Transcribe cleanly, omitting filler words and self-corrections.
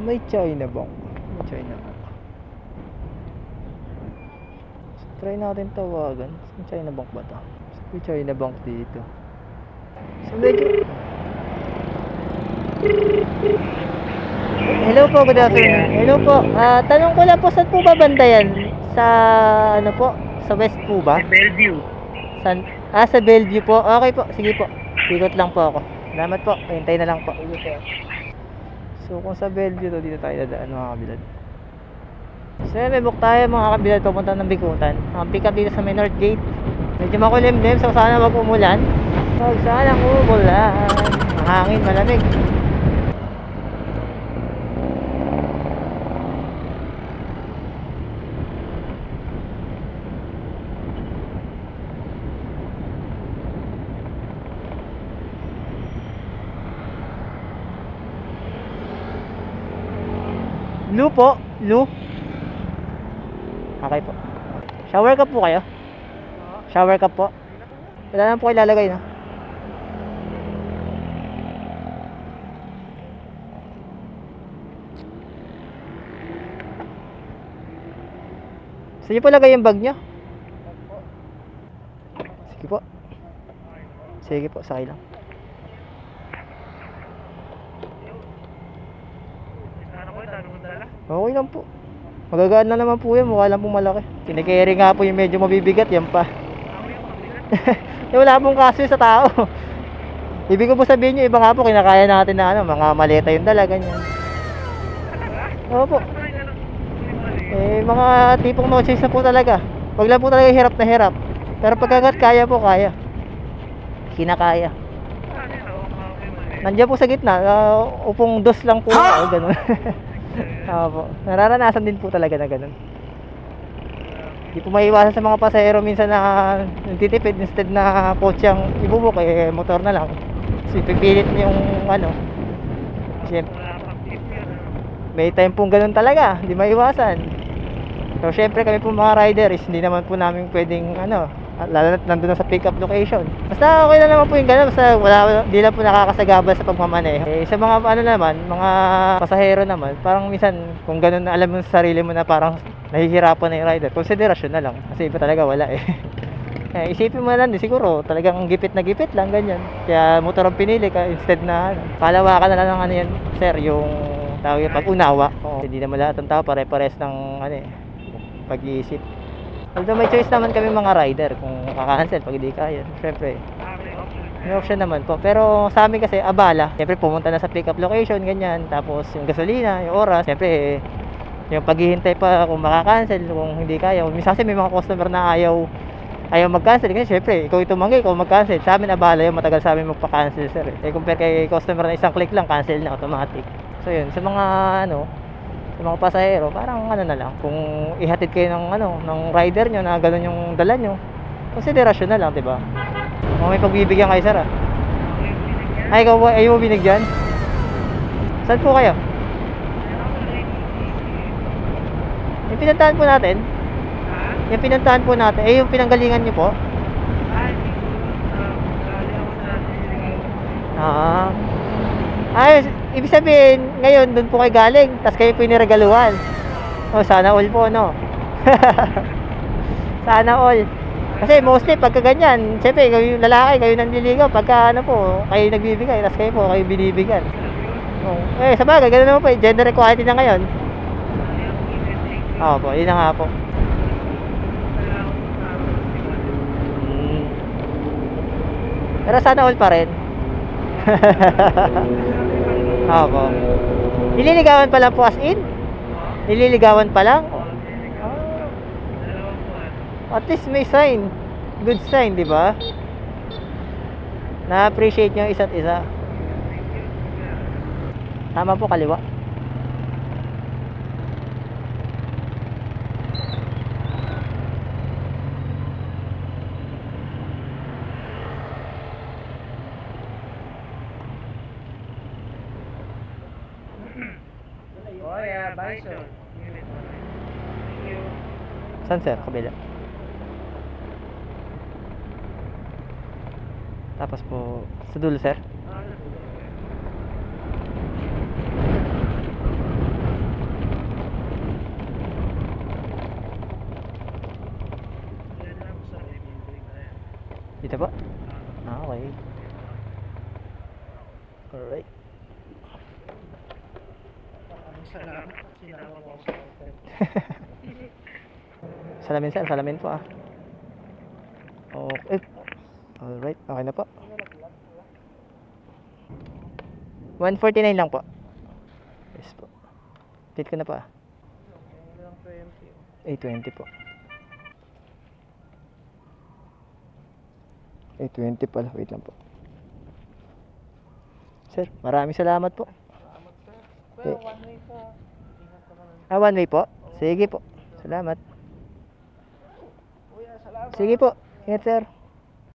May China Bank. May China Bank. So, try natin tawagan. May China Bank ba to? May China Bank dito. So medyo... Hello po, good afternoon. Hello po. Tanong ko lang po, saan po ba banda yan? Sa ano po? Sa west po ba? Sa Bellevue. Sa Bellevue po. Okay po, sige po. Ikot lang po ako. Salamat po. Hintay na lang po. So kung sa Bellevue to, dito tayo dadaan mga kabilad. So may book tayo mga kabilad papunta ng Bikutan. Ang pick up dito sa may North Gate. Medyo makulimlim, so sana wag umulan. Wag sana umulan. Mahangin, malamig. Lu po, Lu. Okay po. Shower cup po kayo? Shower cup po. Wala na po kayo ilalagay, no? Sige po, lagay yung bag nyo. Sige po. Sige po, sakay lang. Okay lang po. Magagaan na naman po yan. Mukha lang po malaki. Kinikerry nga po yung medyo mabibigat. Yan pa. Wala pong kaso sa tao. Ibig ko po sabihin nyo, iba nga po kinakaya natin na ano, mga maleta yung dala, ganyan. Opo. Mga tipong no choice na po talaga. Wag lang po talaga hirap na hirap. Pero pagkagat kaya po, kaya. Kinakaya. Nandiyan po sa gitna. Upong dos lang po. Ganun. Opo. Nararanasan din po talaga na ganun. Hindi po maiwasan sa mga pasahero minsan na nagtitipid instead na kotse ang ibubuk, motor na lang. So ipipilit yung ano. Siyempre, may time pong ganun talaga, hindi maiwasan. So syempre kami po mga riders, hindi naman po namin pwedeng ano, lalo na nandun na sa pick up location. Basta okay lang naman po yung gano'n, basta hindi lang po nakakasagabal sa pagmamaneho. Sa mga ano naman, mga pasahero naman, parang minsan kung gano'n alam mo sa sarili mo na parang nahihirapan na yung rider, konsiderasyon na lang. Kasi iba talaga wala isipin mo lang din, siguro talagang gipit na gipit lang, ganyan. Kaya motor ang pinili ka instead na ano, palawakan na lang ng ano yan, sir, yung tawag yung pag-unawa. Hindi naman lahat ng tao pare-pares ng ano pag-iisip. Although may choice naman kami mga rider kung kaka-cancel pag hindi kaya. Siyempre, may option naman po. Pero sa amin kasi abala. Siyempre pumunta na sa pick up location, ganyan. Tapos yung gasolina, yung oras. Siyempre, yung paghihintay pa kung makaka-cancel, kung hindi kaya. Minsan kasi may mga customer na ayaw mag-cancel. Kasi siyempre, ikaw tumanggi, ikaw mag-cancel. Sa amin abala yung matagal sa amin magpa-cancel, sir. Compare kay customer na isang click lang, cancel na automatic. So yun, sa mga ano, sa mga pasahero, parang ano na lang, kung ihatid kayo ng ano, ng rider nyo na gano'n yung dala nyo, konsiderasyon na lang, 'di ba? Kung may pagbibigyan kayo, sir. Ay, ikaw ayaw mo binigyan? Saan po kayo? Yung pinuntahan po natin? Yung pinuntahan po natin, yung pinanggalingan nyo po? Ibig sabihin, ngayon doon po kayo galing, tapos kayo piniregaluhan. Sana all po, no? Sana all. Kasi mostly, pagka ganyan, siyempre, kayo yung lalaki, kayo nanliligaw, pagka ano po, kayo nagbibigay, tapos kayo binibigyan. Sa bagay, gano'n naman po, gender equality na ngayon. Po, yun na nga po. Pero sana all pa rin. Opo. Nililigawan pa lang po as in? Nililigawan pa lang? At least may sign. Good sign, di ba? Na-appreciate nyo isa't isa. Tama po, kaliwa. Bison. Saan, sir? Kabila. Tapos po, sa dulo, sir. Alright. Salamat. Sinama mo ako sa hotel. Salamin sir, salamin po ah. Okay. Alright, okay na po. 149 lang po. Yes po. Date ko na po ah. 820 po. 820 pala, wait lang po. Sir, maraming salamat po. Salamat sir. Well, one way po. Ingat ka naman. Ah, one way po? Sige po. Salamat. Kuya, salamat. Sige po. Ingat sir.